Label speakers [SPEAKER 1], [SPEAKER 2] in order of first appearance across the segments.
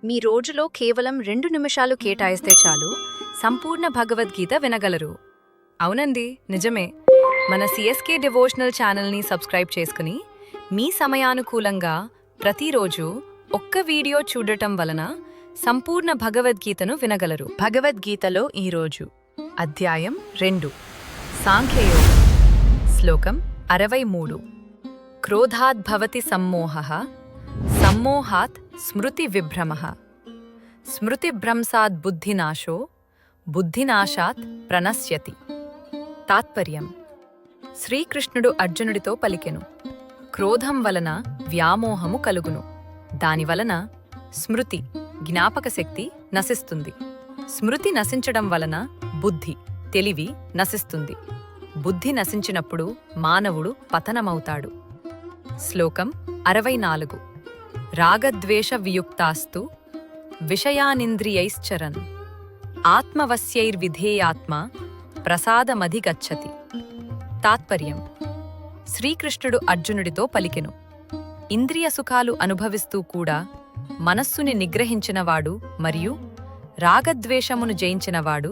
[SPEAKER 1] మీ రోజులో కేవలం 2 నిమిషాలు కేటాయిస్తే చాలు సంపూర్ణ భగవద్గీత వినగలరు. అవునండి, నిజమే. మన సిఎస్కే డివోషనల్ ఛానల్ని సబ్స్క్రైబ్ చేసుకుని మీ సమయానుకూలంగా ప్రతిరోజు ఒక్క వీడియో చూడటం వలన సంపూర్ణ భగవద్గీతను వినగలరు. భగవద్గీతలో ఈరోజు అధ్యాయం 2 సాంఖ్యయోగం. శ్లోకం 63. క్రోధాద్భవతి సమ్మోహః, సమ్మోహాత్ స్మృతి విభ్రమః, స్మృతిభ్రంశాత్ బుద్ధినాశో, బుద్ధినాశాత్ ప్రణశ్యతి. తాత్పర్యం: శ్రీకృష్ణుడు అర్జునుడితో పలికెను, క్రోధం వలన వ్యామోహము కలుగును, దానివలన స్మృతి జ్ఞాపక శక్తి నశిస్తుంది. స్మృతి నశించడం వలన బుద్ధి తెలివి నశిస్తుంది. బుద్ధి నశించినప్పుడు మానవుడు పతనమవుతాడు. శ్లోకం 64. రాగద్వేష వియుక్తాస్తు విషయానింద్రియైశ్చరన్, ఆత్మవశ్యైర్విధేయాత్మ ప్రసాదమధిగచ్చతి. తాత్పర్యం: శ్రీకృష్ణుడు అర్జునుడితో పలికెను, ఇంద్రియ సుఖాలు అనుభవిస్తూ కూడా మనస్సుని నిగ్రహించినవాడు మరియు రాగద్వేషమును జయించినవాడు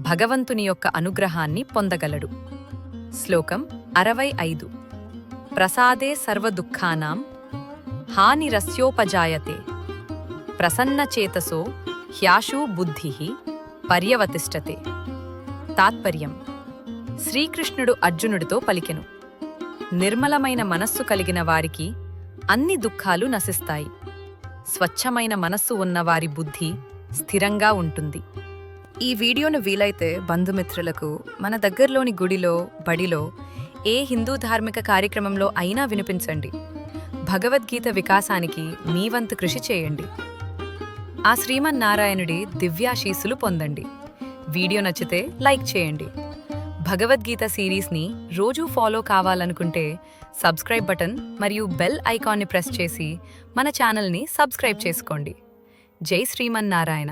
[SPEAKER 1] భగవంతుని యొక్క అనుగ్రహాన్ని పొందగలడు. శ్లోకం 65. ప్రసాదే సర్వదుఃఖానాం హానిరస్యోపజాయతే, ప్రసన్నచేతసో హ్యాశూ బుద్ధిః పర్యవతిష్టతే. తాత్పర్యం: శ్రీకృష్ణుడు అర్జునుడితో పలికెను, నిర్మలమైన మనస్సు కలిగిన వారికి అన్ని దుఃఖాలు నశిస్తాయి. స్వచ్ఛమైన మనస్సు ఉన్నవారి బుద్ధి స్థిరంగా ఉంటుంది. ఈ వీడియోను వీలైతే బంధుమిత్రులకు, మన దగ్గరలోని గుడిలో, బడిలో, ఏ హిందూ ధార్మిక కార్యక్రమంలో అయినా వినిపించండి. భగవద్గీత వికాసానికి మీ వంతు కృషి చేయండి. ఆ శ్రీమన్నారాయణుడి దివ్యాశీస్సులు పొందండి. వీడియో నచ్చితే లైక్ చేయండి. భగవద్గీత సిరీస్ని రోజూ ఫాలో కావాలనుకుంటే సబ్స్క్రైబ్ బటన్ మరియు బెల్ ఐకాన్ని ప్రెస్ చేసి మన ఛానల్ని సబ్స్క్రైబ్ చేసుకోండి. జై శ్రీమన్నారాయణ.